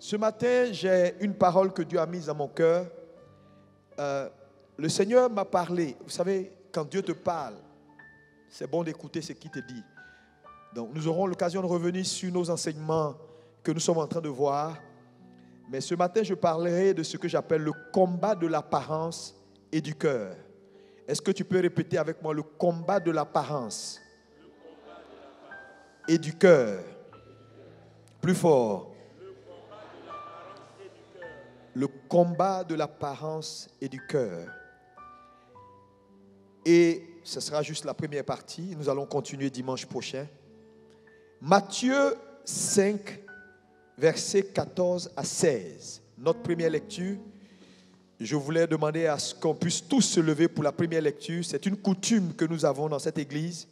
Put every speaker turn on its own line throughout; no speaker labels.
Ce matin, j'ai une parole que Dieu a mise à mon cœur. Le Seigneur m'a parlé. Vous savez, quand Dieu te parle, c'est bon d'écouter ce qu'il te dit. Donc, nous aurons l'occasion de revenir sur nos enseignements que nous sommes en train de voir. Mais ce matin, je parlerai de ce que j'appelle le combat de l'apparence et du cœur. Est-ce que tu peux répéter avec moi le combat de l'apparence et du cœur? Plus fort. Le combat de l'apparence et du cœur. Et ce sera juste la première partie. Nous allons continuer dimanche prochain. Matthieu 5, versets 14 à 16. Notre première lecture. Je voulais demander à ce qu'on puisse tous se lever pour la première lecture. C'est une coutume que nous avons dans cette église.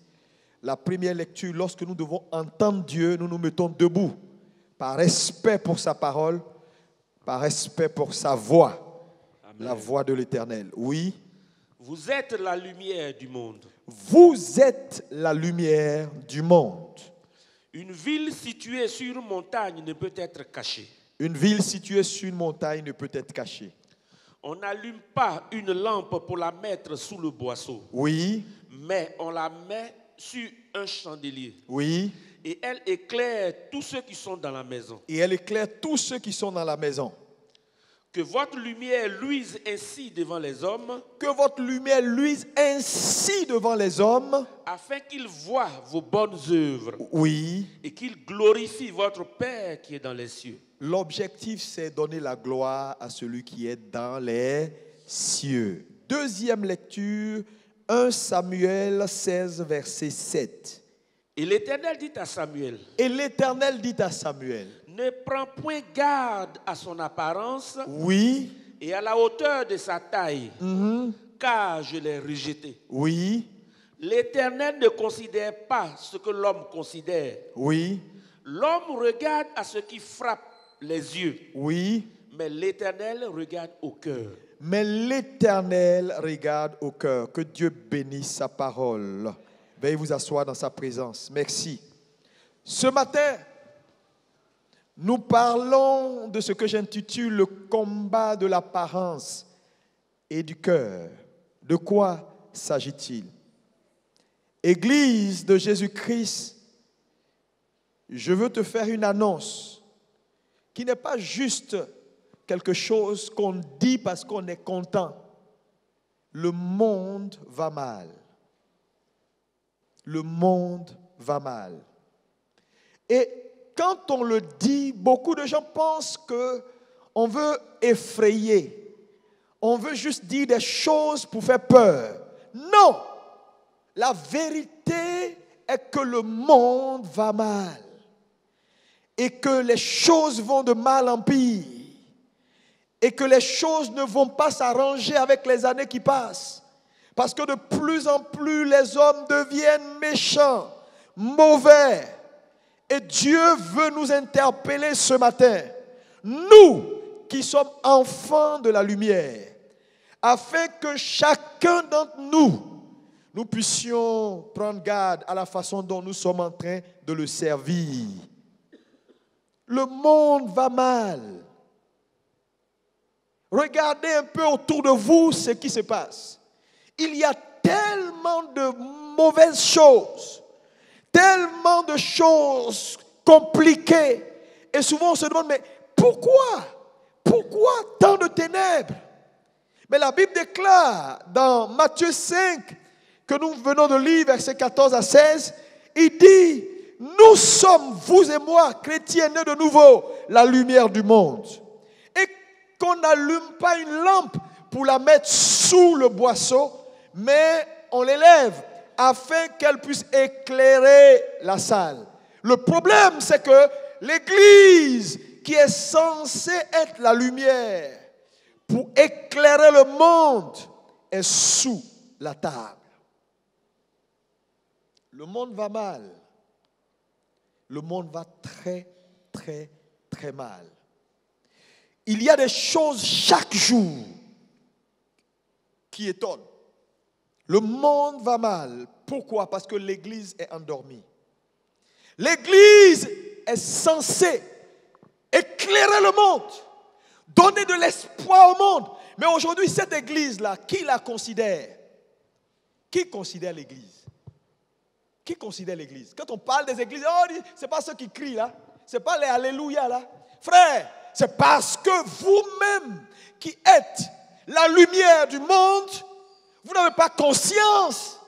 La première lecture, lorsque nous devons entendre Dieu, nous nous mettons debout. Par respect pour sa parole, par respect pour sa voix. Amen. La voix de l'Éternel. Oui.
Vous êtes la lumière du monde.
Vous êtes la lumière du monde.
Une ville située sur une montagne ne peut être cachée.
Une ville située sur une montagne ne peut être cachée.
On n'allume pas une lampe pour la mettre sous le boisseau.
Oui.
Mais on la met sur un chandelier.
Oui.
Et elle éclaire tous ceux qui sont dans la maison.
Et elle éclaire tous ceux qui sont dans la maison.
Que votre lumière luise ainsi devant les hommes.
Que votre lumière luise ainsi devant les hommes.
Afin qu'ils voient vos bonnes œuvres.
Oui.
Et qu'ils glorifient votre Père qui est dans les cieux.
L'objectif, c'est donner la gloire à celui qui est dans les cieux. Deuxième lecture, 1 Samuel 16, verset 7.
Et l'Éternel dit à Samuel.
Et l'Éternel dit à Samuel.
Ne prends point garde à son apparence.
Oui.
Et à la hauteur de sa taille. Car je l'ai rejeté.
Oui.
L'Éternel ne considère pas ce que l'homme considère.
Oui.
L'homme regarde à ce qui frappe les yeux.
Oui.
Mais l'Éternel regarde au cœur.
Mais l'Éternel regarde au cœur. Que Dieu bénisse sa parole. Veuillez vous asseoir dans sa présence. Merci. Ce matin, nous parlons de ce que j'intitule le combat de l'apparence et du cœur. De quoi s'agit-il? Église de Jésus-Christ, je veux te faire une annonce qui n'est pas juste quelque chose qu'on dit parce qu'on est content. Le monde va mal. Le monde va mal. Et quand on le dit, beaucoup de gens pensent qu'on veut effrayer. On veut juste dire des choses pour faire peur. Non! La vérité est que le monde va mal. Et que les choses vont de mal en pire. Et que les choses ne vont pas s'arranger avec les années qui passent. Parce que de plus en plus, les hommes deviennent méchants, mauvais. Et Dieu veut nous interpeller ce matin, nous qui sommes enfants de la lumière, afin que chacun d'entre nous, nous puissions prendre garde à la façon dont nous sommes en train de le servir. Le monde va mal. Regardez un peu autour de vous ce qui se passe. Il y a tellement de mauvaises choses, tellement de choses compliquées. Et souvent on se demande, mais pourquoi tant de ténèbres? Mais la Bible déclare dans Matthieu 5, que nous venons de lire, versets 14 à 16, il dit, nous sommes, vous et moi, chrétiens nés de nouveau, la lumière du monde. Et qu'on n'allume pas une lampe pour la mettre sous le boisseau, mais on l'élève afin qu'elle puisse éclairer la salle. Le problème, c'est que l'Église, qui est censée être la lumière pour éclairer le monde, est sous la table. Le monde va mal. Le monde va très, très, très mal. Il y a des choses chaque jour qui étonnent. Le monde va mal. Pourquoi? Parce que l'Église est endormie. L'Église est censée éclairer le monde, donner de l'espoir au monde. Mais aujourd'hui, cette église-là, qui la considère? Qui considère l'église? Qui considère l'église? Quand on parle des églises, oh, ce n'est pas ceux qui crient là, ce n'est pas les alléluia là. Frère, c'est parce que vous-même qui êtes la lumière du monde, vous n'avez pas conscience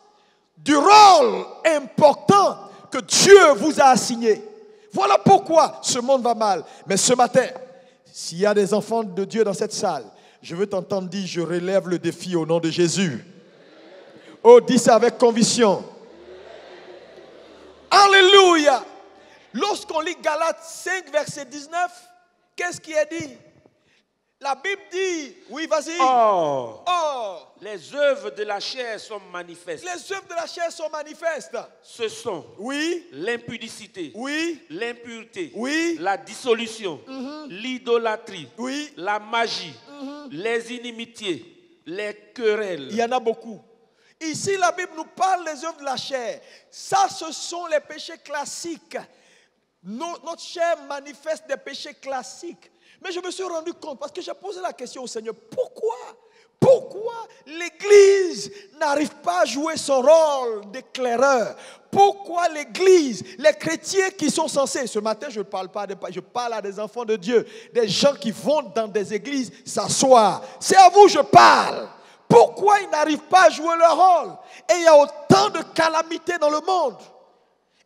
du rôle important que Dieu vous a assigné. Voilà pourquoi ce monde va mal. Mais ce matin, s'il y a des enfants de Dieu dans cette salle, je veux t'entendre dire, je relève le défi au nom de Jésus. Oh, dis ça avec conviction. Alléluia. Lorsqu'on lit Galates 5, verset 19, qu'est-ce qui est dit? La Bible dit, oui, vas-y.
Or, les œuvres de la chair sont manifestes.
Les œuvres de la chair sont manifestes.
Ce sont,
oui,
l'impudicité,
oui,
l'impureté,
oui,
la dissolution, l'idolâtrie,
oui,
la magie, les inimitiés, les querelles.
Il y en a beaucoup. Ici, la Bible nous parle des œuvres de la chair. Ça, ce sont les péchés classiques. Notre chair manifeste des péchés classiques. Mais je me suis rendu compte, parce que j'ai posé la question au Seigneur, pourquoi l'Église n'arrive pas à jouer son rôle d'éclaireur? Pourquoi l'Église, les chrétiens qui sont censés, ce matin je ne parle pas, je parle à des enfants de Dieu, des gens qui vont dans des églises s'asseoir. C'est à vous que je parle. Pourquoi ils n'arrivent pas à jouer leur rôle? Et il y a autant de calamités dans le monde.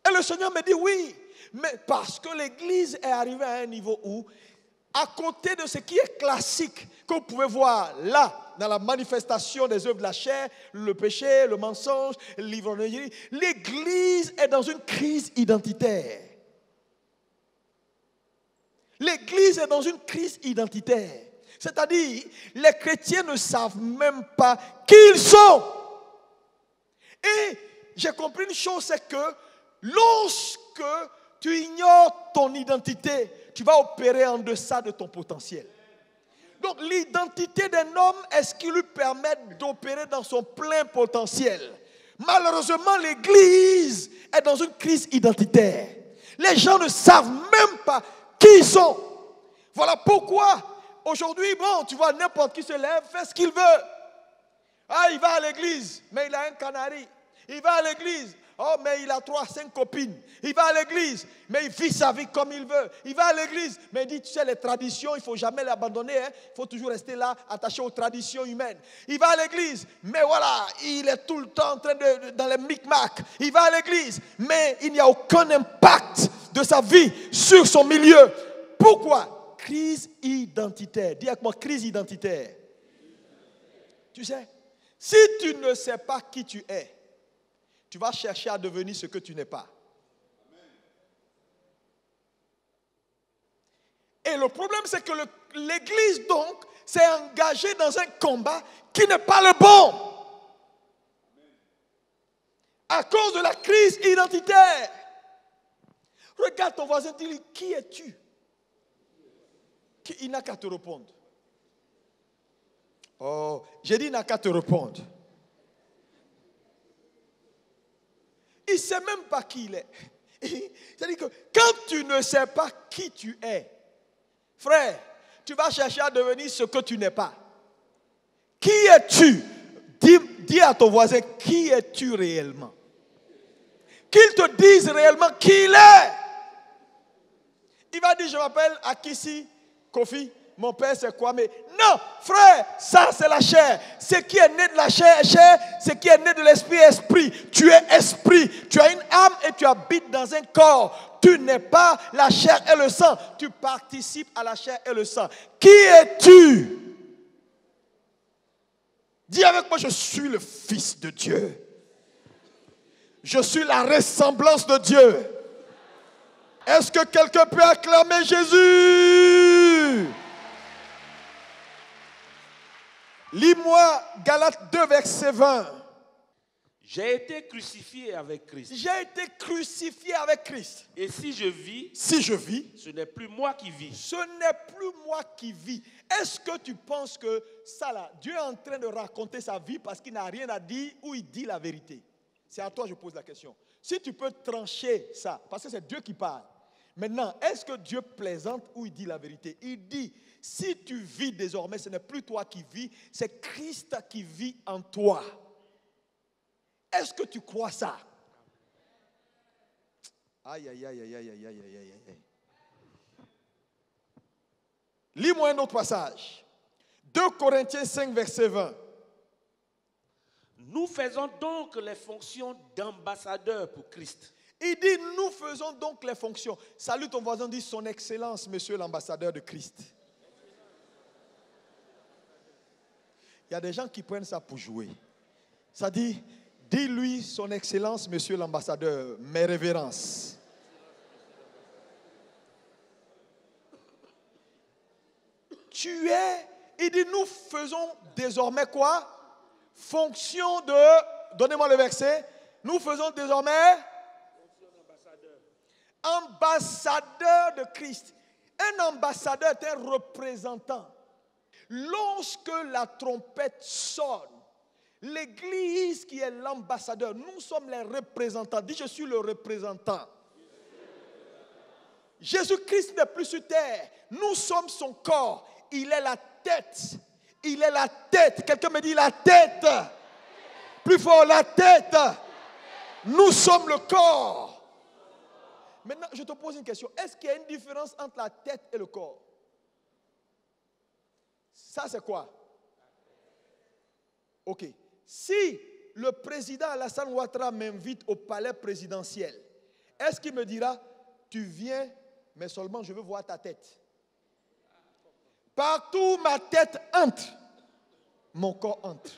Et le Seigneur me dit oui, mais parce que l'Église est arrivée à un niveau où, à côté de ce qui est classique, que vous pouvez voir là, dans la manifestation des œuvres de la chair, le péché, le mensonge, l'ivrognerie, l'Église est dans une crise identitaire. L'Église est dans une crise identitaire. C'est-à-dire, les chrétiens ne savent même pas qui ils sont. Et j'ai compris une chose, c'est que lorsque tu ignores ton identité, tu vas opérer en deçà de ton potentiel. Donc l'identité d'un homme est ce qui lui permet d'opérer dans son plein potentiel. Malheureusement, l'Église est dans une crise identitaire. Les gens ne savent même pas qui ils sont. Voilà pourquoi aujourd'hui, bon, tu vois, n'importe qui se lève, fait ce qu'il veut. Ah, il va à l'église, mais il a un canari. Il va à l'église, oh, mais il a 3-5 copines. Il va à l'église, mais il vit sa vie comme il veut. Il va à l'église, mais il dit, tu sais, les traditions, il ne faut jamais les abandonner. Hein. Il faut toujours rester là, attaché aux traditions humaines. Il va à l'église, mais voilà, il est tout le temps en train dans les micmacs. Il va à l'église, mais il n'y a aucun impact de sa vie sur son milieu. Pourquoi? Crise identitaire. Dis avec moi, crise identitaire. Tu sais, si tu ne sais pas qui tu es, tu vas chercher à devenir ce que tu n'es pas. Et le problème, c'est que l'Église, donc, s'est engagée dans un combat qui n'est pas le bon. À cause de la crise identitaire. Regarde ton voisin, dis-lui, qui es-tu? Il n'a qu'à te répondre. Oh, j'ai dit il n'a qu'à te répondre. Il ne sait même pas qui il est. C'est-à-dire que quand tu ne sais pas qui tu es, frère, tu vas chercher à devenir ce que tu n'es pas. Qui es-tu? Dis à ton voisin, qui es-tu réellement? Qu'il te dise réellement qui il est. Il va dire, je m'appelle Akissi Kofi. Mon père, c'est quoi? Mais non, frère, ça c'est la chair. Ce qui est né de la chair est chair. Ce qui est né de l'esprit est esprit. Tu es esprit. Tu as une âme et tu habites dans un corps. Tu n'es pas la chair et le sang. Tu participes à la chair et le sang. Qui es-tu? Dis avec moi, je suis le Fils de Dieu. Je suis la ressemblance de Dieu. Est-ce que quelqu'un peut acclamer Jésus? Lis-moi Galates 2, verset 20.
J'ai été crucifié avec Christ.
J'ai été crucifié avec Christ.
Et si je vis,
ce
n'est plus moi qui vis.
Ce n'est plus moi qui vis. Est-ce que tu penses que ça là, Dieu est en train de raconter sa vie parce qu'il n'a rien à dire ou il dit la vérité? C'est à toi que je pose la question. Si tu peux trancher ça, parce que c'est Dieu qui parle. Maintenant, est-ce que Dieu plaisante ou il dit la vérité? Il dit, si tu vis désormais, ce n'est plus toi qui vis, c'est Christ qui vit en toi. Est-ce que tu crois ça? Aïe, aïe, aïe, aïe, aïe, aïe, aïe, aïe, aïe. Lis-moi un autre passage. 2 Corinthiens 5, verset 20.
Nous faisons donc les fonctions d'ambassadeurs pour Christ.
Il dit, nous faisons donc les fonctions. Salut ton voisin, dit son excellence, monsieur l'ambassadeur de Christ. Il y a des gens qui prennent ça pour jouer. Ça dit, dis-lui son excellence, monsieur l'ambassadeur, mes révérences. Tu es, il dit, nous faisons désormais quoi? Fonction de, donnez-moi le verset, nous faisons désormais ambassadeur de Christ. Un ambassadeur est un représentant. Lorsque la trompette sonne, l'Église qui est l'ambassadeur, nous sommes les représentants. Dis, je suis le représentant. Jésus-Christ n'est plus sur terre. Nous sommes son corps. Il est la tête. Il est la tête. Quelqu'un me dit la tête. Plus fort, la tête. Nous sommes le corps. Maintenant, je te pose une question. Est-ce qu'il y a une différence entre la tête et le corps? Ça, c'est quoi? Ok. Si le président Alassane Ouattara m'invite au palais présidentiel, est-ce qu'il me dira, tu viens, mais seulement je veux voir ta tête? Partout ma tête entre, mon corps entre.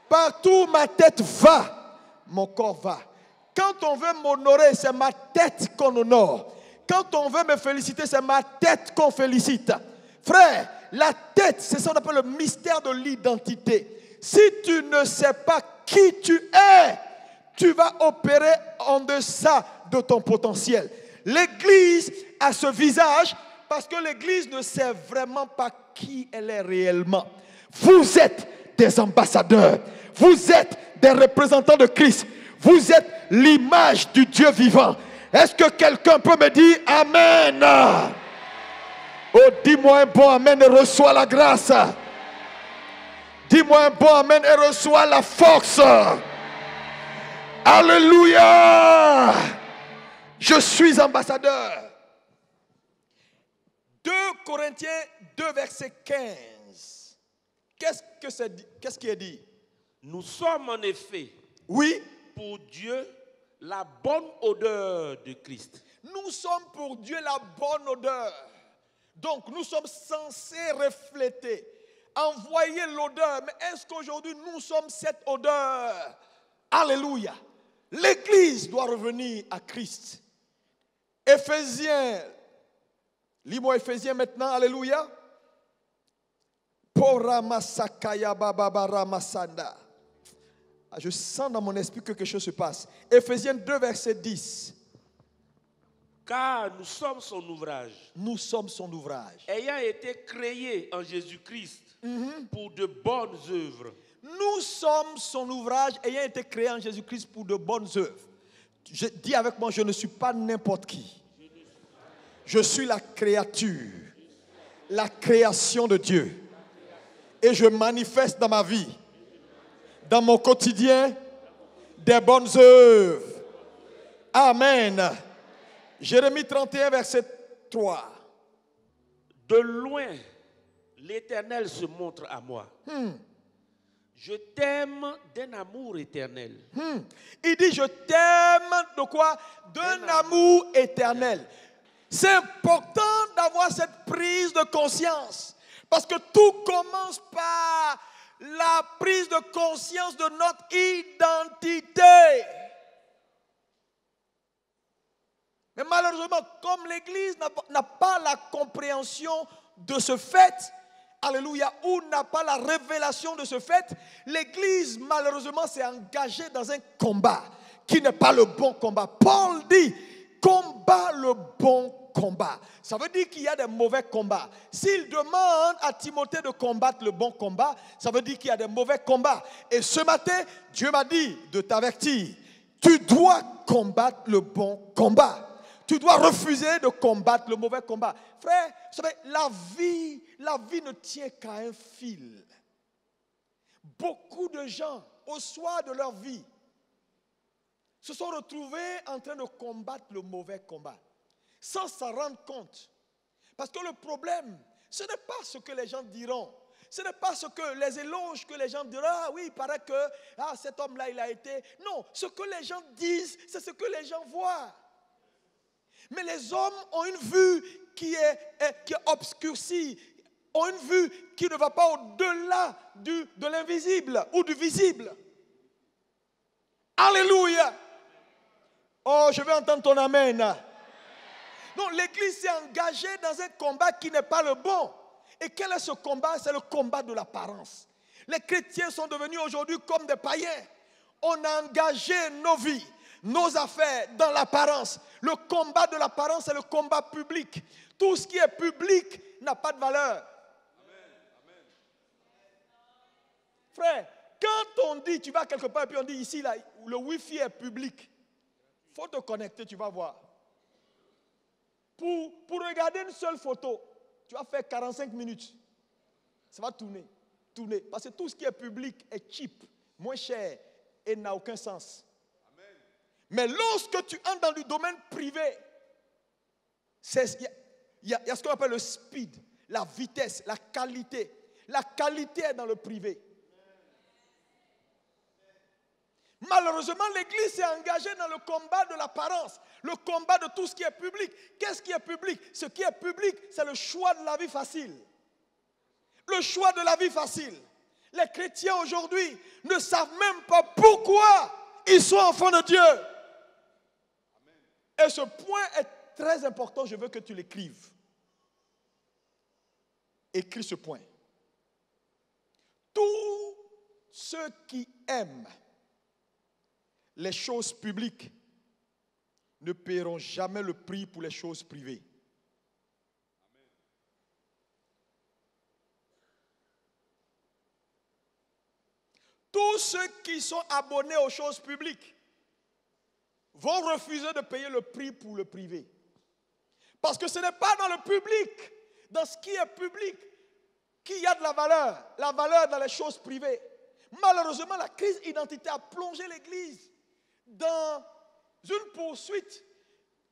Partout ma tête va, mon corps va. Quand on veut m'honorer, c'est ma tête qu'on honore. Quand on veut me féliciter, c'est ma tête qu'on félicite. Frère, la tête, c'est ça qu'on appelle le mystère de l'identité. Si tu ne sais pas qui tu es, tu vas opérer en deçà de ton potentiel. L'Église a ce visage parce que l'Église ne sait vraiment pas qui elle est réellement. Vous êtes des ambassadeurs. Vous êtes des représentants de Christ. Vous êtes l'image du Dieu vivant. Est-ce que quelqu'un peut me dire Amen? Oh, dis-moi un bon Amen et reçois la grâce. Dis-moi un bon Amen et reçois la force. Alléluia. Je suis ambassadeur. 2 Corinthiens 2, verset 15. Qu'est-ce qui est dit?
Nous sommes en effet,
oui,
pour Dieu, la bonne odeur de Christ.
Nous sommes pour Dieu la bonne odeur. Donc nous sommes censés refléter, envoyer l'odeur. Mais est-ce qu'aujourd'hui nous sommes cette odeur? Alléluia. L'Église doit revenir à Christ. Éphésiens. Lis-moi Éphésiens maintenant. Alléluia. Poramasakaya bababara masanda. Je sens dans mon esprit que quelque chose se passe. Éphésiens 2, verset 10.
Car nous sommes son ouvrage.
Nous sommes son ouvrage.
Ayant été créés en Jésus-Christ pour de bonnes œuvres.
Nous sommes son ouvrage ayant été créés en Jésus-Christ pour de bonnes œuvres. Je dis avec moi, je ne suis pas n'importe qui. Je suis la créature, la création de Dieu. Et je manifeste dans ma vie, dans mon quotidien, des bonnes œuvres. Amen. Jérémie 31, verset 3.
De loin, l'Éternel se montre à moi. Je t'aime d'un amour éternel.
Il dit, je t'aime de quoi? D'un amour éternel. C'est important d'avoir cette prise de conscience. Parce que tout commence par la prise de conscience de notre identité. Mais malheureusement, comme l'Église n'a pas la compréhension de ce fait, alléluia, ou n'a pas la révélation de ce fait, l'Église malheureusement s'est engagée dans un combat qui n'est pas le bon combat. Paul dit, combat le bon combat. Ça veut dire qu'il y a des mauvais combats. S'il demande à Timothée de combattre le bon combat, ça veut dire qu'il y a des mauvais combats. Et ce matin, Dieu m'a dit de t'avertir, tu dois combattre le bon combat. Tu dois refuser de combattre le mauvais combat. Frère, vous savez, la vie ne tient qu'à un fil. Beaucoup de gens, au soir de leur vie, se sont retrouvés en train de combattre le mauvais combat, sans s'en rendre compte. Parce que le problème, ce n'est pas ce que les gens diront. Ce n'est pas ce que les éloges que les gens diront. Ah oui, il paraît que cet homme-là, il a été... Non, ce que les gens disent, c'est ce que les gens voient. Mais les hommes ont une vue qui est obscurcie, ont une vue qui ne va pas au-delà de l'invisible ou du visible. Alléluia. Oh, je vais entendre ton amen. Donc l'Église s'est engagée dans un combat qui n'est pas le bon. Et quel est ce combat? C'est le combat de l'apparence. Les chrétiens sont devenus aujourd'hui comme des païens. On a engagé nos vies, nos affaires dans l'apparence. Le combat de l'apparence, c'est le combat public. Tout ce qui est public n'a pas de valeur. Amen. Frère, quand on dit, tu vas quelque part et puis on dit ici, là, le Wi-Fi est public, il faut te connecter, tu vas voir. Pour regarder une seule photo, tu vas faire 45 minutes. Ça va tourner. Parce que tout ce qui est public est cheap, moins cher et n'a aucun sens. Amen. Mais lorsque tu entres dans le domaine privé, il y a ce qu'on appelle le speed, la vitesse, la qualité. La qualité est dans le privé. Malheureusement, l'Église s'est engagée dans le combat de l'apparence, le combat de tout ce qui est public. Qu'est-ce qui est public? Ce qui est public, c'est le choix de la vie facile. Le choix de la vie facile. Les chrétiens aujourd'hui ne savent même pas pourquoi ils sont enfants de Dieu. Et ce point est très important, je veux que tu l'écrives. Écris ce point. Tous ceux qui aiment les choses publiques ne paieront jamais le prix pour les choses privées. Amen. Tous ceux qui sont abonnés aux choses publiques vont refuser de payer le prix pour le privé. Parce que ce n'est pas dans le public, dans ce qui est public, qu'il y a de la valeur dans les choses privées. Malheureusement, la crise identitaire a plongé l'Église dans une poursuite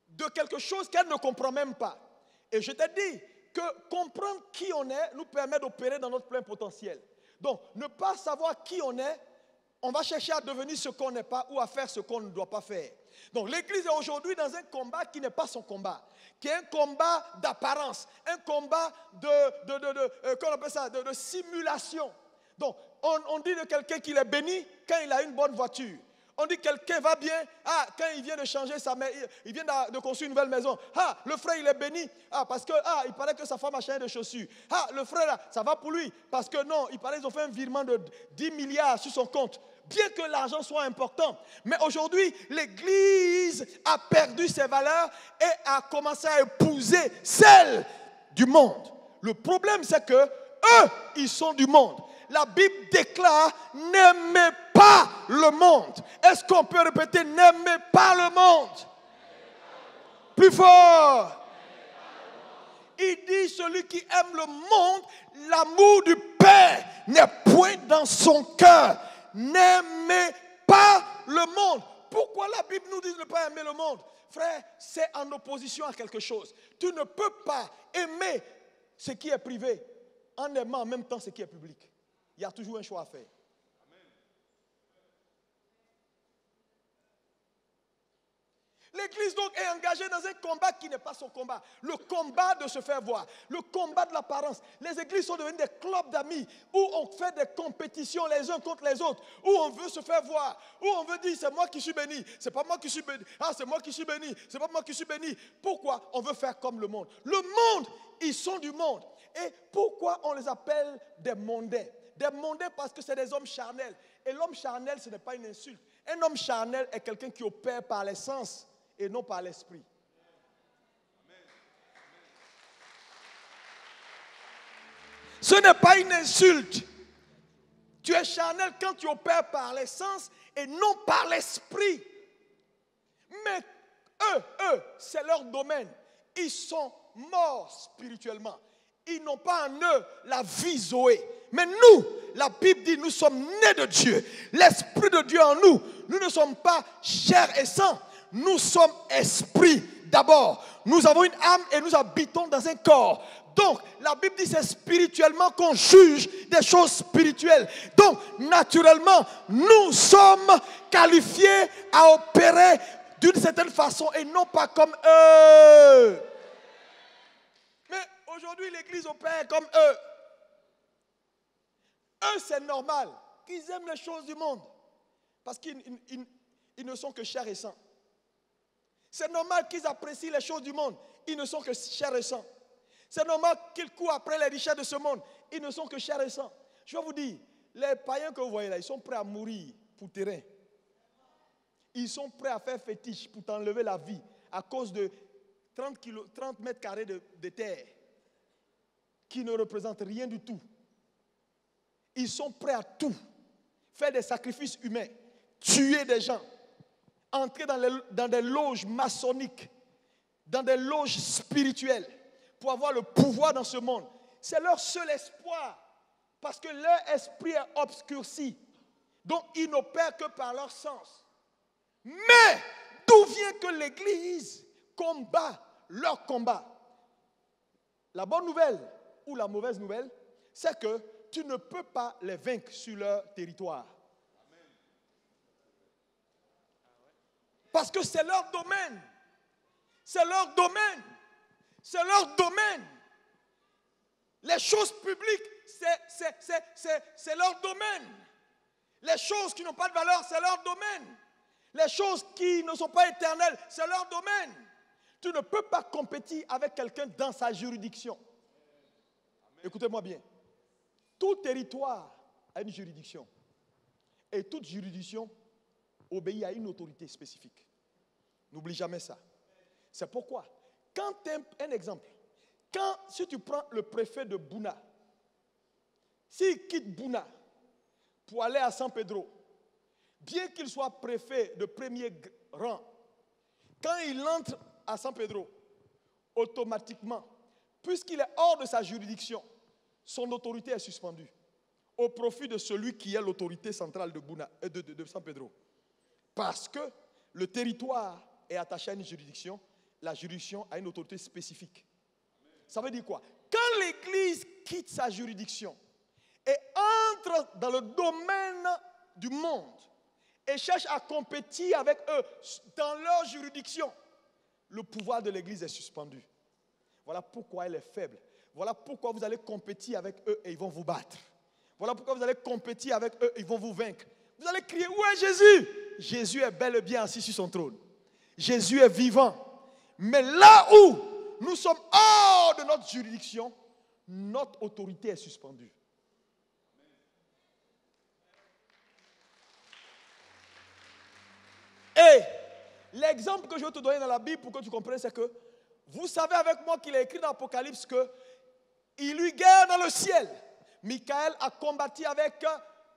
de quelque chose qu'elle ne comprend même pas. Et je t'ai dit que comprendre qui on est nous permet d'opérer dans notre plein potentiel. Donc, ne pas savoir qui on est, on va chercher à devenir ce qu'on n'est pas ou à faire ce qu'on ne doit pas faire. Donc, l'Église est aujourd'hui dans un combat qui n'est pas son combat, qui est un combat d'apparence, un combat qu'on appelle ça, de simulation. Donc, on dit de quelqu'un qu'il est béni quand il a une bonne voiture. On dit que quelqu'un va bien, quand il vient de changer sa maison, il vient de construire une nouvelle maison. Le frère il est béni, parce que il paraît que sa femme a changé de chaussures. Le frère là, ça va pour lui, parce que non, il paraît qu'ils ont fait un virement de 10 milliards sur son compte. Bien que l'argent soit important, mais aujourd'hui, l'Église a perdu ses valeurs et a commencé à épouser celles du monde. Le problème, c'est que eux, ils sont du monde. La Bible déclare, n'aimez pas le monde. Est-ce qu'on peut répéter, n'aimez pas le monde? Plus fort. Il dit, celui qui aime le monde, l'amour du Père n'est point dans son cœur. N'aimez pas le monde. Pourquoi la Bible nous dit de ne pas aimer le monde? Frère, c'est en opposition à quelque chose. Tu ne peux pas aimer ce qui est privé en aimant en même temps ce qui est public. Il y a toujours un choix à faire. Amen. L'Église donc est engagée dans un combat qui n'est pas son combat. Le combat de se faire voir. Le combat de l'apparence. Les églises sont devenues des clubs d'amis où on fait des compétitions les uns contre les autres. Où on veut se faire voir. Où on veut dire c'est moi qui suis béni. C'est pas moi qui suis béni. C'est moi qui suis béni. C'est pas moi qui suis béni. Pourquoi? On veut faire comme le monde. Le monde, ils sont du monde. Et pourquoi on les appelle des mondains? Des mondains parce que c'est des hommes charnels. Et l'homme charnel, ce n'est pas une insulte. Un homme charnel est quelqu'un qui opère par les sens et non par l'esprit. Ce n'est pas une insulte. Tu es charnel quand tu opères par les sens et non par l'esprit. Mais eux, c'est leur domaine. Ils sont morts spirituellement. Ils n'ont pas en eux la vie Zoé. Mais nous, la Bible dit, nous sommes nés de Dieu. L'Esprit de Dieu en nous. Nous ne sommes pas chair et sang. Nous sommes esprit d'abord. Nous avons une âme et nous habitons dans un corps. Donc, la Bible dit c'est spirituellement qu'on juge des choses spirituelles. Donc, naturellement, nous sommes qualifiés à opérer d'une certaine façon et non pas comme eux. Mais aujourd'hui, l'Église opère comme eux. Eux, c'est normal qu'ils aiment les choses du monde parce qu'ils ne sont que chair et sang. C'est normal qu'ils apprécient les choses du monde. Ils ne sont que chair et sang. C'est normal qu'ils courent après les richesses de ce monde. Ils ne sont que chair et sang. Je vais vous dire, les païens que vous voyez là, ils sont prêts à mourir pour terrain. Ils sont prêts à faire fétiche pour t'enlever la vie à cause de 30 mètres carrés de terre qui ne représentent rien du tout. Ils sont prêts à tout. Faire des sacrifices humains, tuer des gens, entrer dans des loges maçonniques, dans des loges spirituelles, pour avoir le pouvoir dans ce monde. C'est leur seul espoir, parce que leur esprit est obscurci. Donc, ils n'opèrent que par leur sens. Mais, d'où vient que l'Église combat leur combat? La bonne nouvelle ou la mauvaise nouvelle, c'est que tu ne peux pas les vaincre sur leur territoire. Parce que c'est leur domaine. C'est leur domaine. C'est leur domaine. Les choses publiques, c'est leur domaine. Les choses qui n'ont pas de valeur, c'est leur domaine. Les choses qui ne sont pas éternelles, c'est leur domaine. Tu ne peux pas compétir avec quelqu'un dans sa juridiction. Écoutez-moi bien. Tout territoire a une juridiction. Et toute juridiction obéit à une autorité spécifique. N'oublie jamais ça. C'est pourquoi, un exemple, si tu prends le préfet de Bouna, s'il quitte Bouna pour aller à San Pedro, bien qu'il soit préfet de premier rang, quand il entre à San Pedro, automatiquement, puisqu'il est hors de sa juridiction, son autorité est suspendue au profit de celui qui est l'autorité centrale de San Pedro. Parce que le territoire est attaché à une juridiction, la juridiction a une autorité spécifique. Ça veut dire quoi? Quand l'Église quitte sa juridiction et entre dans le domaine du monde et cherche à compétir avec eux dans leur juridiction, le pouvoir de l'Église est suspendu. Voilà pourquoi elle est faible. Voilà pourquoi vous allez compétir avec eux et ils vont vous battre. Voilà pourquoi vous allez compétir avec eux et ils vont vous vaincre. Vous allez crier, où est Jésus? Jésus est bel et bien assis sur son trône. Jésus est vivant. Mais là où nous sommes hors de notre juridiction, notre autorité est suspendue. Et l'exemple que je vais te donner dans la Bible pour que tu comprennes, c'est que vous savez avec moi qu'il est écrit dans l'Apocalypse qu'il eut guerre dans le ciel. Michael a combattu avec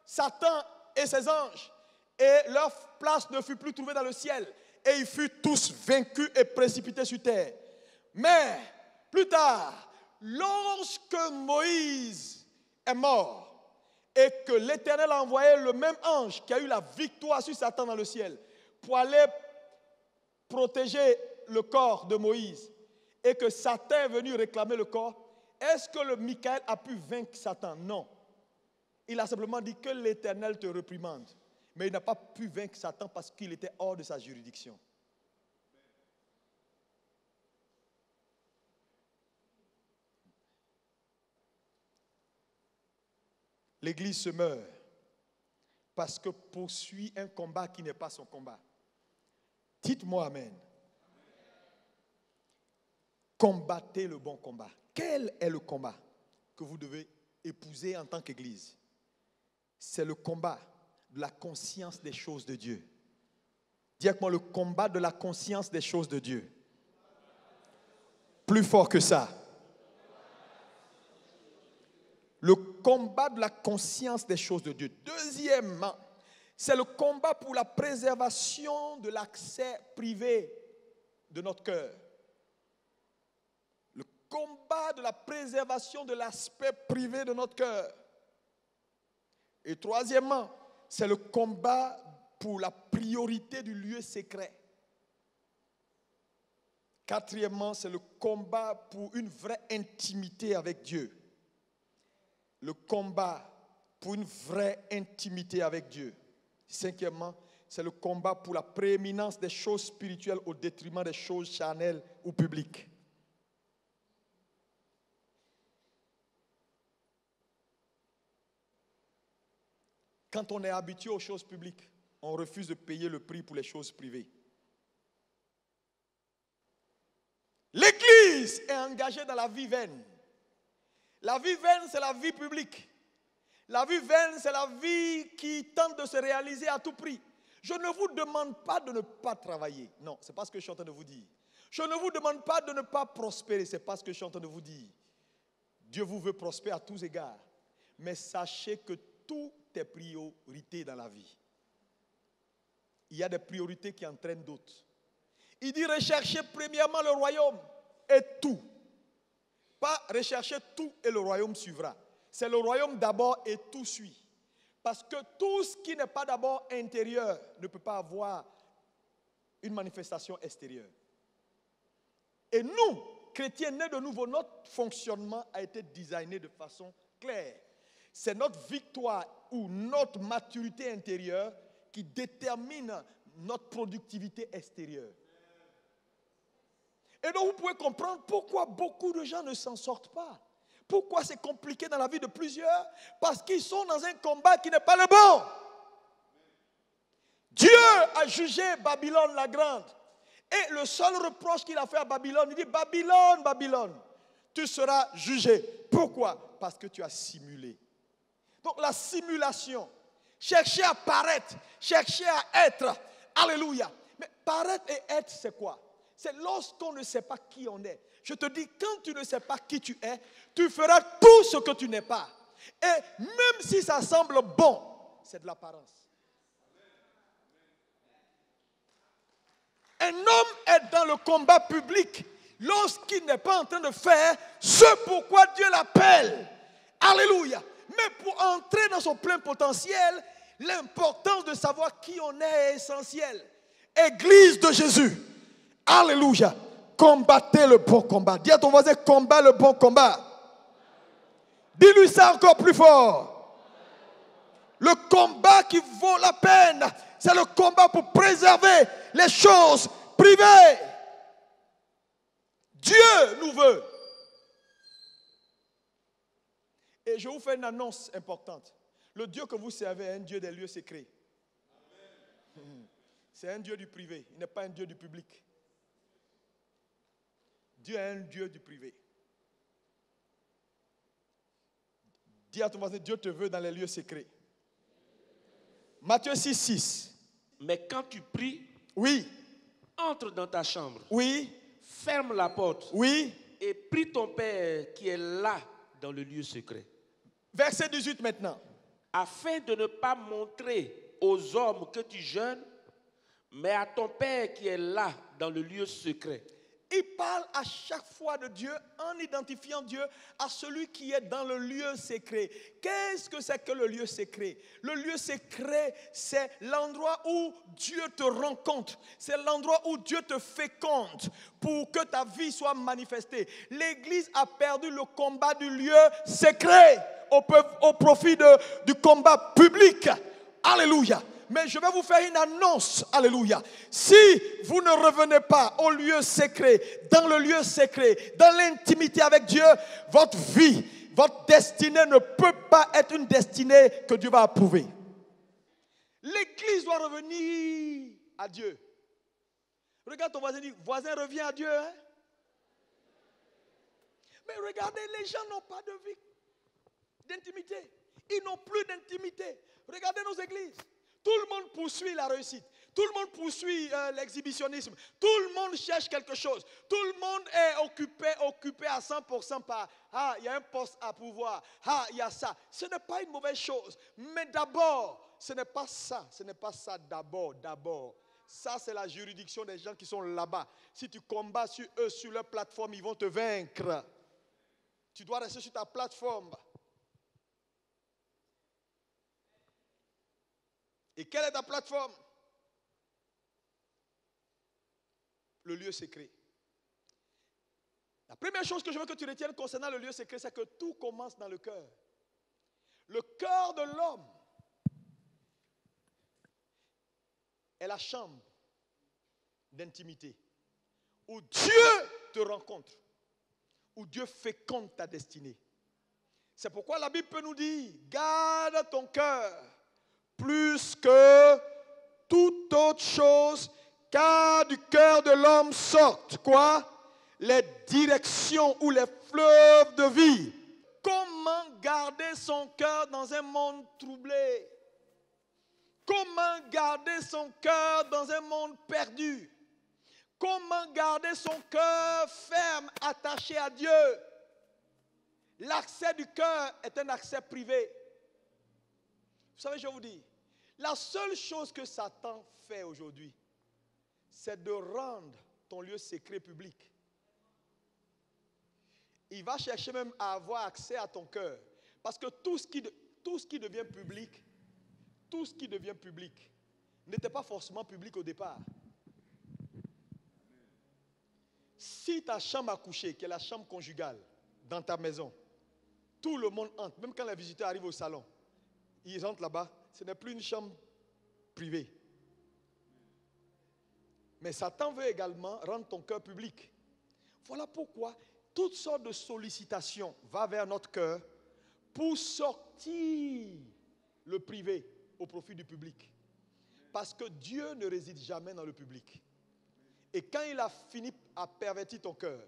Satan et ses anges. Et leur place ne fut plus trouvée dans le ciel. Et ils furent tous vaincus et précipités sur terre. Mais, plus tard, lorsque Moïse est mort et que l'Éternel a envoyé le même ange qui a eu la victoire sur Satan dans le ciel pour aller protéger le corps de Moïse et que Satan est venu réclamer le corps, est-ce que le Michael a pu vaincre Satan? Non. Il a simplement dit que l'Éternel te réprimande. Mais il n'a pas pu vaincre Satan parce qu'il était hors de sa juridiction. L'Église se meurt parce que poursuit un combat qui n'est pas son combat. Dites-moi amen. Combattez le bon combat. Quel est le combat que vous devez épouser en tant qu'Église? C'est le combat de la conscience des choses de Dieu. Dis avec moi, le combat de la conscience des choses de Dieu. Plus fort que ça. Le combat de la conscience des choses de Dieu. Deuxièmement, c'est le combat pour la préservation de l'accès privé de notre cœur. Le combat de la préservation de l'aspect privé de notre cœur. Et troisièmement, c'est le combat pour la priorité du lieu secret. Quatrièmement, c'est le combat pour une vraie intimité avec Dieu. Le combat pour une vraie intimité avec Dieu. Cinquièmement, c'est le combat pour la prééminence des choses spirituelles au détriment des choses charnelles ou publiques. Quand on est habitué aux choses publiques, on refuse de payer le prix pour les choses privées. L'Église est engagée dans la vie vaine. La vie vaine, c'est la vie publique. La vie vaine, c'est la vie qui tente de se réaliser à tout prix. Je ne vous demande pas de ne pas travailler. Non, ce n'est pas ce que je suis en train de vous dire. Je ne vous demande pas de ne pas prospérer. Ce n'est pas ce que je suis en train de vous dire. Dieu vous veut prospérer à tous égards. Mais sachez que tout est priorité dans la vie. Il y a des priorités qui entraînent d'autres. Il dit recherchez premièrement le royaume et tout. Pas rechercher tout et le royaume suivra. C'est le royaume d'abord et tout suit. Parce que tout ce qui n'est pas d'abord intérieur ne peut pas avoir une manifestation extérieure. Et nous, chrétiens nés de nouveau, notre fonctionnement a été designé de façon claire. C'est notre victoire ou notre maturité intérieure qui détermine notre productivité extérieure. Et donc vous pouvez comprendre pourquoi beaucoup de gens ne s'en sortent pas. Pourquoi c'est compliqué dans la vie de plusieurs? Parce qu'ils sont dans un combat qui n'est pas le bon. Dieu a jugé Babylone la grande. Et le seul reproche qu'il a fait à Babylone, il dit Babylone, Babylone, tu seras jugé. Pourquoi? Parce que tu as simulé. Donc la simulation, chercher à paraître, chercher à être, alléluia. Mais paraître et être, c'est quoi? C'est lorsqu'on ne sait pas qui on est. Je te dis, quand tu ne sais pas qui tu es, tu feras tout ce que tu n'es pas. Et même si ça semble bon, c'est de l'apparence. Un homme est dans le combat public lorsqu'il n'est pas en train de faire ce pourquoi Dieu l'appelle. Alléluia. Mais pour entrer dans son plein potentiel, l'importance de savoir qui on est essentielle. Église de Jésus. Alléluia. Combattez le bon combat. Dis à ton voisin, combat le bon combat. Dis-lui ça encore plus fort. Le combat qui vaut la peine, c'est le combat pour préserver les choses privées. Dieu nous veut. Et je vous fais une annonce importante. Le Dieu que vous servez est un Dieu des lieux secrets. C'est un Dieu du privé. Il n'est pas un Dieu du public. Dieu est un Dieu du privé. Dis à ton voisin, Dieu te veut dans les lieux secrets. Matthieu 6, 6.
Mais quand tu pries,
oui,
entre dans ta chambre,
oui,
ferme la porte,
oui,
et prie ton Père qui est là dans le lieu secret.
Verset 18 maintenant.
Afin de ne pas montrer aux hommes que tu jeûnes, mais à ton Père qui est là dans le lieu secret.
Il parle à chaque fois de Dieu en identifiant Dieu à celui qui est dans le lieu secret. Qu'est-ce que c'est que le lieu secret? Le lieu secret, c'est l'endroit où Dieu te rencontre. C'est l'endroit où Dieu te féconde pour que ta vie soit manifestée. L'Église a perdu le combat du lieu secret au profit du combat public. Alléluia. Mais je vais vous faire une annonce, alléluia. Si vous ne revenez pas au lieu secret, dans le lieu secret, dans l'intimité avec Dieu, votre vie, votre destinée ne peut pas être une destinée que Dieu va approuver. L'Église doit revenir à Dieu. Regarde ton voisin, dit, voisin, reviens à Dieu. Hein? Mais regardez, les gens n'ont pas de vie d'intimité. Ils n'ont plus d'intimité. Regardez nos églises. Tout le monde poursuit la réussite. Tout le monde poursuit l'exhibitionnisme. Tout le monde cherche quelque chose. Tout le monde est occupé à 100% par il y a un poste à pouvoir. Il y a ça. Ce n'est pas une mauvaise chose. Mais d'abord, ce n'est pas ça. Ce n'est pas ça d'abord. Ça, c'est la juridiction des gens qui sont là-bas. Si tu combats sur eux, sur leur plateforme, ils vont te vaincre. Tu dois rester sur ta plateforme. Et quelle est ta plateforme? Le lieu secret. La première chose que je veux que tu retiennes concernant le lieu secret, c'est que tout commence dans le cœur. Le cœur de l'homme est la chambre d'intimité où Dieu te rencontre, où Dieu féconde ta destinée. C'est pourquoi la Bible peut nous dire, garde ton cœur plus que toute autre chose, car du cœur de l'homme sortent quoi? Les directions ou les fleuves de vie. Comment garder son cœur dans un monde troublé? Comment garder son cœur dans un monde perdu? Comment garder son cœur ferme, attaché à Dieu? L'accès du cœur est un accès privé. Vous savez, je vous dis, la seule chose que Satan fait aujourd'hui, c'est de rendre ton lieu secret public. Il va chercher même à avoir accès à ton cœur. Parce que tout ce qui devient public, n'était pas forcément public au départ. Si ta chambre à coucher, qui est la chambre conjugale, dans ta maison, tout le monde entre, même quand les visiteurs arrivent au salon, ils rentrent là-bas, ce n'est plus une chambre privée. Mais Satan veut également rendre ton cœur public. Voilà pourquoi toutes sortes de sollicitations vont vers notre cœur pour sortir le privé au profit du public. Parce que Dieu ne réside jamais dans le public. Et quand il a fini à pervertir ton cœur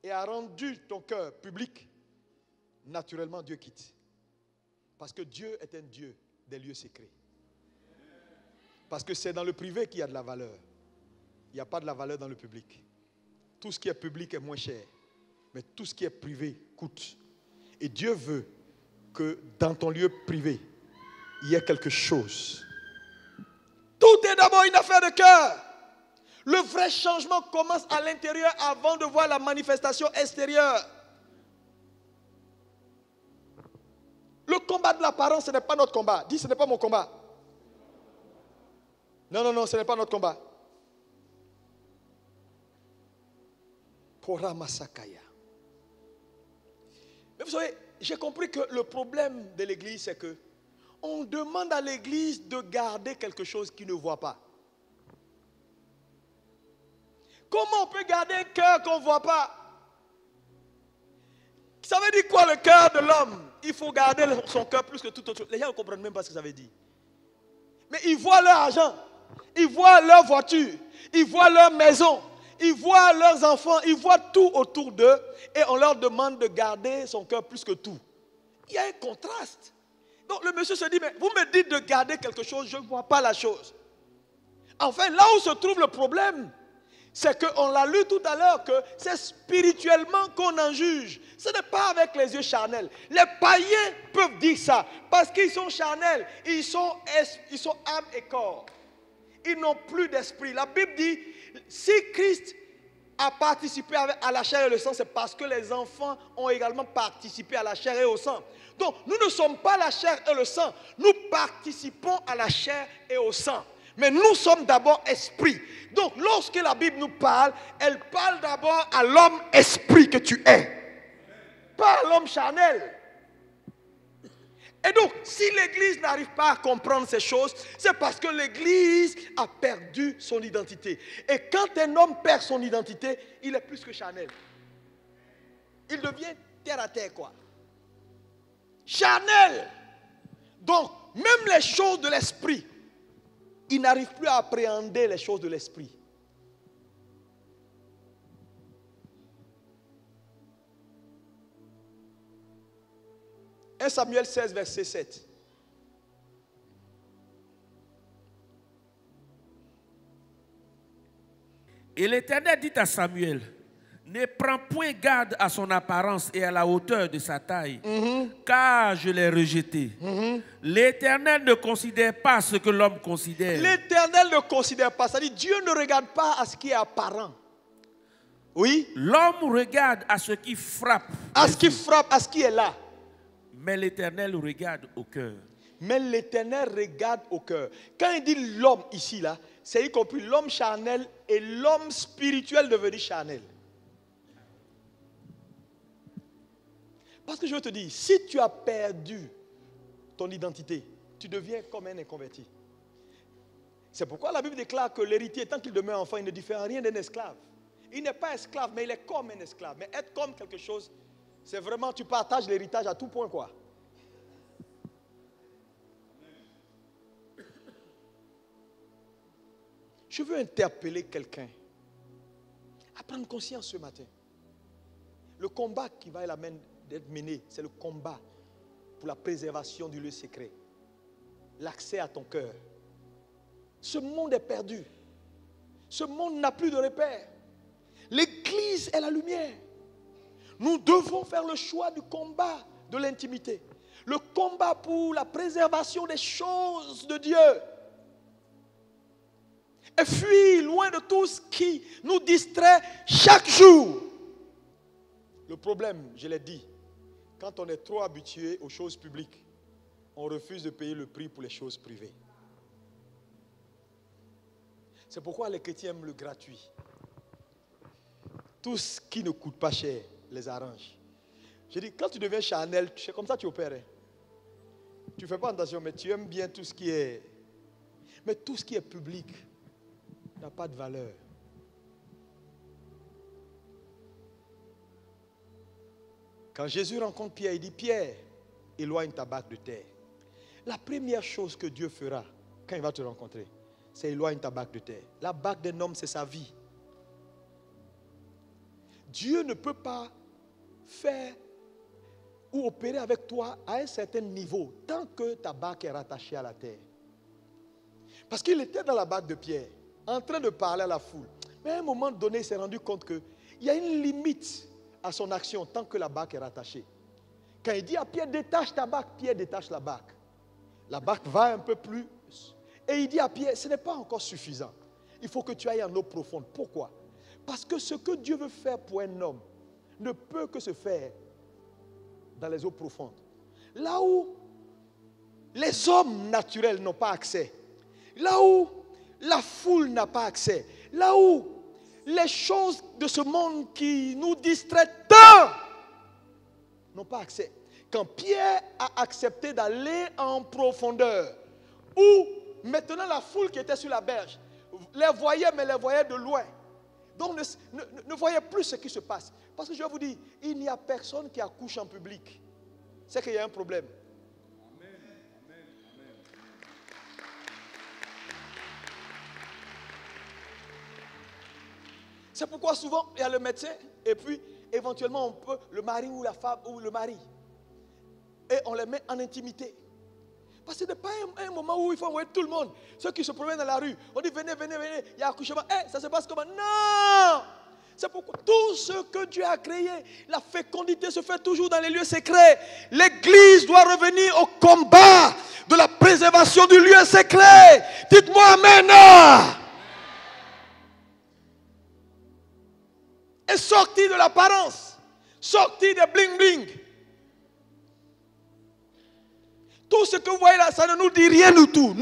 et a rendu ton cœur public, naturellement Dieu quitte. Parce que Dieu est un Dieu des lieux secrets. Parce que c'est dans le privé qu'il y a de la valeur. Il n'y a pas de la valeur dans le public. Tout ce qui est public est moins cher. Mais tout ce qui est privé coûte. Et Dieu veut que dans ton lieu privé, il y ait quelque chose. Tout est d'abord une affaire de cœur. Le vrai changement commence à l'intérieur avant de voir la manifestation extérieure. Le combat de l'apparence, ce n'est pas notre combat. Dis, ce n'est pas mon combat. Non, ce n'est pas notre combat. Poramasakaya. Mais vous savez, j'ai compris que le problème de l'église, c'est que on demande à l'église de garder quelque chose qu'il ne voit pas. Comment on peut garder un cœur qu'on ne voit pas? Ça veut dire quoi le cœur de l'homme? Il faut garder son cœur plus que toute autre chose. Les gens ne comprennent même pas ce que ça veut dire. Mais ils voient leur argent, ils voient leur voiture, ils voient leur maison, ils voient leurs enfants, ils voient tout autour d'eux et on leur demande de garder son cœur plus que tout. Il y a un contraste. Donc le monsieur se dit, mais vous me dites de garder quelque chose, je ne vois pas la chose. Enfin, là où se trouve le problème, c'est qu'on l'a lu tout à l'heure, que c'est spirituellement qu'on en juge. Ce n'est pas avec les yeux charnels. Les païens peuvent dire ça, parce qu'ils sont charnels, ils sont âme et corps. Ils n'ont plus d'esprit. La Bible dit, si Christ a participé à la chair et le sang, c'est parce que les enfants ont également participé à la chair et au sang. Donc, nous ne sommes pas la chair et le sang. Nous participons à la chair et au sang. Mais nous sommes d'abord esprit. Donc, lorsque la Bible nous parle, elle parle d'abord à l'homme esprit que tu es. Pas à l'homme charnel. Et donc, si l'Église n'arrive pas à comprendre ces choses, c'est parce que l'Église a perdu son identité. Et quand un homme perd son identité, il est plus que charnel. Il devient terre à terre, quoi. Charnel. Donc, même les choses de l'esprit, il n'arrive plus à appréhender les choses de l'esprit. « 1 Samuel 16, verset 7.
Et l'Éternel dit à Samuel, Ne prends point garde à son apparence et à la hauteur de sa taille, car je l'ai rejeté. L'Éternel ne considère pas ce que l'homme considère.
L'Éternel ne considère pas. C'est-à-dire, Dieu ne regarde pas à ce qui est apparent. Oui.
L'homme regarde à ce qui frappe.
À ce qui frappe, à ce qui est là.
Mais l'Éternel regarde au cœur.
Mais l'Éternel regarde au cœur. Quand il dit l'homme ici, là, c'est y compris l'homme charnel et l'homme spirituel devenu charnel. Parce que je veux te dire, si tu as perdu ton identité, tu deviens comme un inconverti. C'est pourquoi la Bible déclare que l'héritier, tant qu'il demeure enfant, il ne diffère rien d'un esclave. Il n'est pas esclave, mais il est comme un esclave. Mais être comme quelque chose, c'est vraiment, tu partages l'héritage à tout point, quoi. Je veux interpeller quelqu'un à prendre conscience ce matin. Le combat qui va d'être mené, c'est le combat pour la préservation du lieu secret. L'accès à ton cœur. Ce monde est perdu. Ce monde n'a plus de repères. L'Église est la lumière. Nous devons faire le choix du combat de l'intimité. Le combat pour la préservation des choses de Dieu. Et fuir loin de tout ce qui nous distrait chaque jour. Le problème, je l'ai dit, quand on est trop habitué aux choses publiques, on refuse de payer le prix pour les choses privées. C'est pourquoi les chrétiens aiment le gratuit. Tout ce qui ne coûte pas cher les arrange. Je dis, quand tu deviens charnel, c'est comme ça que tu opères. Tu ne fais pas attention, mais tu aimes bien tout ce qui est... Mais tout ce qui est public n'a pas de valeur. Quand Jésus rencontre Pierre, il dit, Pierre, éloigne ta barque de terre. La première chose que Dieu fera quand il va te rencontrer, c'est éloigne ta barque de terre. La barque d'un homme, c'est sa vie. Dieu ne peut pas faire ou opérer avec toi à un certain niveau tant que ta barque est rattachée à la terre. Parce qu'il était dans la barque de Pierre, en train de parler à la foule. Mais à un moment donné, il s'est rendu compte qu'il y a une limite à son action tant que la barque est rattachée. Quand il dit à Pierre, détache ta barque, Pierre détache la barque. La barque va un peu plus. Et il dit à Pierre, ce n'est pas encore suffisant. Il faut que tu ailles en eau profonde. Pourquoi? Parce que ce que Dieu veut faire pour un homme ne peut que se faire dans les eaux profondes. Là où les hommes naturels n'ont pas accès. Là où la foule n'a pas accès. Là où les choses de ce monde qui nous distraient tant n'ont pas accès. Quand Pierre a accepté d'aller en profondeur, où maintenant la foule qui était sur la berge les voyait, mais les voyait de loin. Donc ne voyait plus ce qui se passe. Parce que je vais vous dire, il n'y a personne qui accouche en public. C'est qu'il y a un problème. Amen. Amen. Amen. C'est pourquoi souvent il y a le médecin et puis éventuellement on peut le mari ou la femme ou le mari. Et on les met en intimité. Parce que ce n'est pas un moment où il faut envoyer tout le monde. Ceux qui se promènent dans la rue, on dit venez, venez, venez, il y a accouchement. Ça se passe comment? Non! C'est pourquoi tout ce que Dieu a créé, la fécondité se fait toujours dans les lieux secrets. L'Église doit revenir au combat de la préservation du lieu secret. Dites-moi amen. Et sortir de l'apparence, sortir des bling-bling. Tout ce que vous voyez là, ça ne nous dit rien du tout.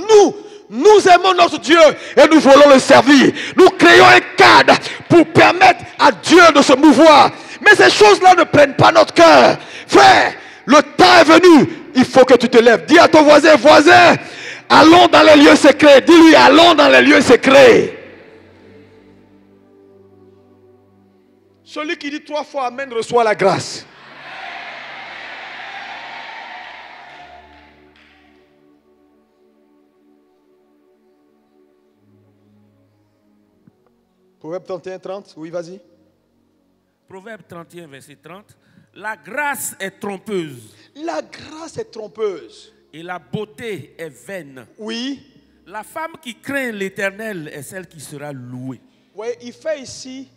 Nous aimons notre Dieu et nous voulons le servir. Nous créons un cadre pour permettre à Dieu de se mouvoir. Mais ces choses-là ne prennent pas notre cœur. Frère, le temps est venu. Il faut que tu te lèves. Dis à ton voisin, voisin, allons dans les lieux secrets. Dis-lui, allons dans les lieux secrets. Celui qui dit 3 fois Amen reçoit la grâce. Proverbe 31, 30, oui, vas-y.
Proverbe 31, verset 30. La grâce est trompeuse.
La grâce est trompeuse.
Et la beauté est vaine.
Oui.
La femme qui craint l'Éternel est celle qui sera louée.
Oui, il fait ici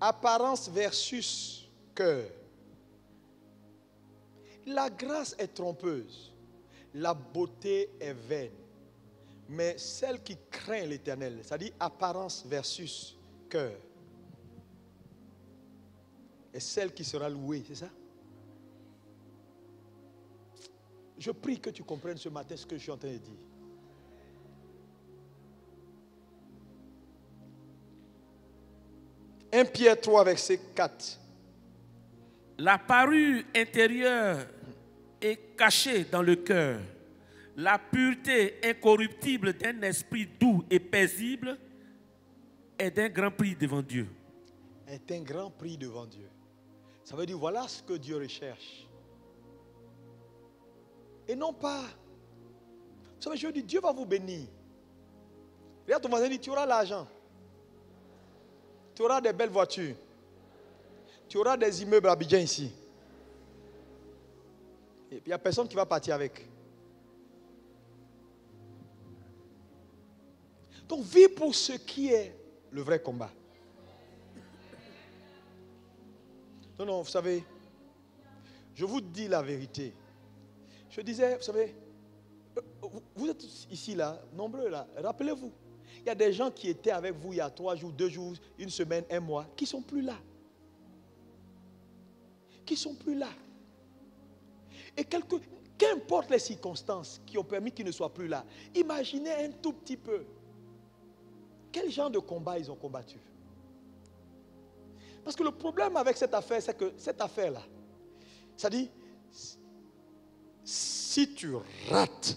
Apparence versus cœur. La grâce est trompeuse. La beauté est vaine. Mais celle qui craint l'Éternel, ça dit apparence versus cœur. Et celle qui sera louée, c'est ça? Je prie que tu comprennes ce matin ce que je suis en train de dire. « 1 Pierre 3, verset 4.
La parure intérieure est cachée dans le cœur. La pureté incorruptible d'un esprit doux et paisible est d'un grand prix devant Dieu. »
Est un grand prix devant Dieu. Ça veut dire, voilà ce que Dieu recherche. Et non pas. Vous savez, je dis, Dieu va vous bénir. Regarde ton voisin, dit, tu auras l'argent. Tu auras des belles voitures. Tu auras des immeubles à Abidjan ici. Et puis il n'y a personne qui va partir avec. Donc, vis pour ce qui est le vrai combat. Non, non, vous savez, je vous dis la vérité. Je disais, vous savez, vous êtes ici, là, nombreux, là. Rappelez-vous, il y a des gens qui étaient avec vous il y a 3 jours, 2 jours, 1 semaine, 1 mois, qui ne sont plus là. Qui ne sont plus là. Et qu'importe les circonstances qui ont permis qu'ils ne soient plus là, imaginez un tout petit peu. Quel genre de combat ils ont combattu? Parce que le problème avec cette affaire, c'est que cette affaire-là, ça dit, si tu rates,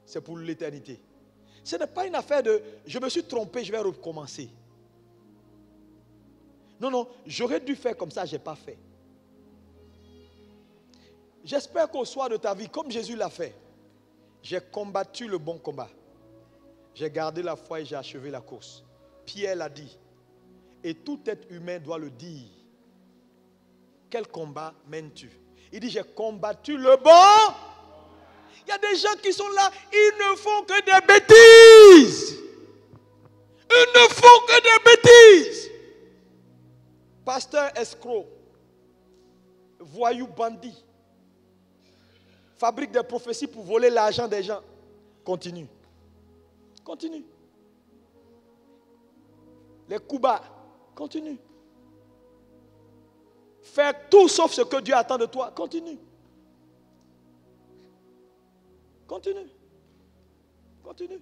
c'est pour l'éternité. Ce n'est pas une affaire de, je me suis trompé, je vais recommencer. Non, non, j'aurais dû faire comme ça, je n'ai pas fait. J'espère qu'au soir de ta vie, comme Jésus l'a fait, j'ai combattu le bon combat. J'ai gardé la foi et j'ai achevé la course. Pierre l'a dit. Et tout être humain doit le dire. Quel combat mènes-tu? Il dit, j'ai combattu le bon. Il y a des gens qui sont là, ils ne font que des bêtises. Ils ne font que des bêtises. Pasteur escroc, voyou bandit, fabrique des prophéties pour voler l'argent des gens. Continue. Continue. Les coups bas, continue. Faire tout sauf ce que Dieu attend de toi, continue. Continue. Continue.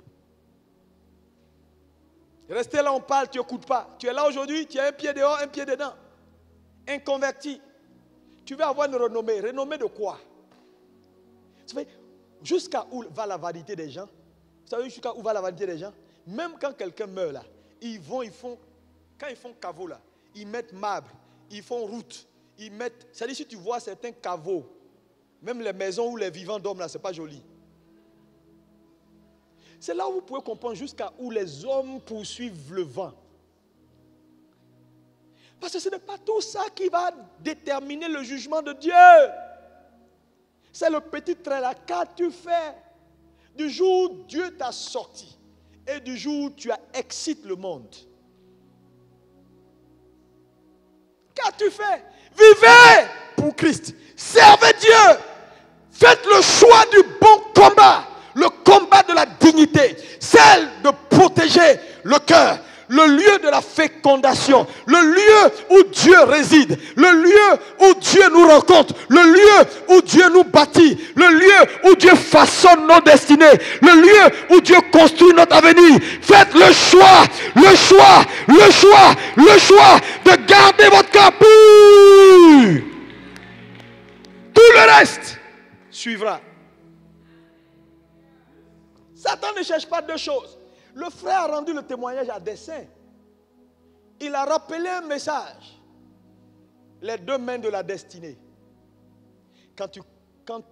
Rester là, on parle, tu n'écoutes pas. Tu es là aujourd'hui, tu as un pied dehors, un pied dedans. Inconverti. Tu veux avoir une renommée. Renommée de quoi? Vous savez, jusqu'à où va la vanité des gens? Vous savez jusqu'à où va la vanité des gens? Même quand quelqu'un meurt là, quand ils font caveau là, ils mettent marbre, ils font route, ils mettent, c'est-à-dire si tu vois certains caveaux, même les maisons où les vivants dorment là, c'est pas joli. C'est là où vous pouvez comprendre jusqu'à où les hommes poursuivent le vent. Parce que ce n'est pas tout ça qui va déterminer le jugement de Dieu. C'est le petit trait là. Qu'as-tu fait du jour où Dieu t'a sorti et du jour où tu as excité le monde? Qu'as-tu fait? Vivez pour Christ. Servez Dieu. Faites le choix du bon combat. Le combat de la dignité. Celle de protéger le cœur. Le lieu de la fécondation, le lieu où Dieu réside, le lieu où Dieu nous rencontre, le lieu où Dieu nous bâtit, le lieu où Dieu façonne nos destinées, le lieu où Dieu construit notre avenir. Faites le choix de garder votre cœur pur. Tout le reste suivra. Satan ne cherche pas deux choses. Le frère a rendu le témoignage à dessein. Il a rappelé un message. Les 2 mains de la destinée. Quand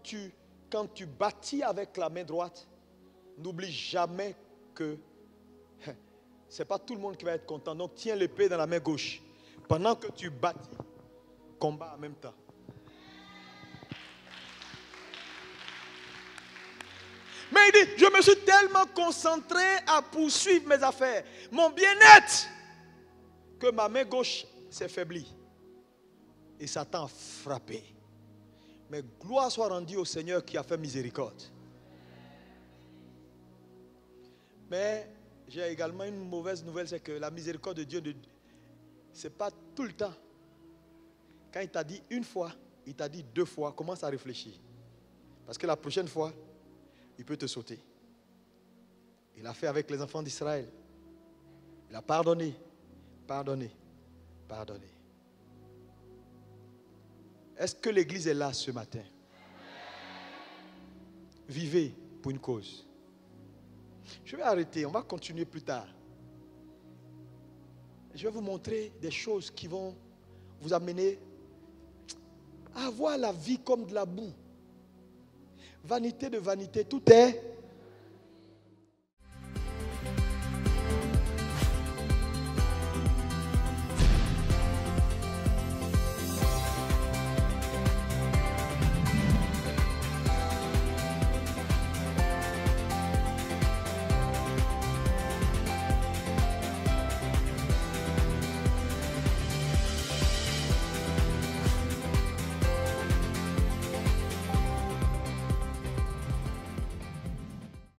tu bâtis avec la main droite, n'oublie jamais que ce n'est pas tout le monde qui va être content. Donc tiens l'épée dans la main gauche. Pendant que tu bâtis, combat en même temps. Mais il dit, je me suis tellement concentré à poursuivre mes affaires, mon bien-être, que ma main gauche s'est faibli. Et Satan a frappé. Mais gloire soit rendue au Seigneur qui a fait miséricorde. Mais j'ai également une mauvaise nouvelle, c'est que la miséricorde de Dieu, ce n'est pas tout le temps. Quand il t'a dit une fois, il t'a dit 2 fois, commence à réfléchir. Parce que la prochaine fois, il peut te sauter. Il a fait avec les enfants d'Israël. Il a pardonné, pardonné, pardonné. Est-ce que l'église est là ce matin? Vivez pour une cause. Je vais arrêter, on va continuer plus tard. Je vais vous montrer des choses qui vont vous amener à voir la vie comme de la boue. Vanité de vanité, tout est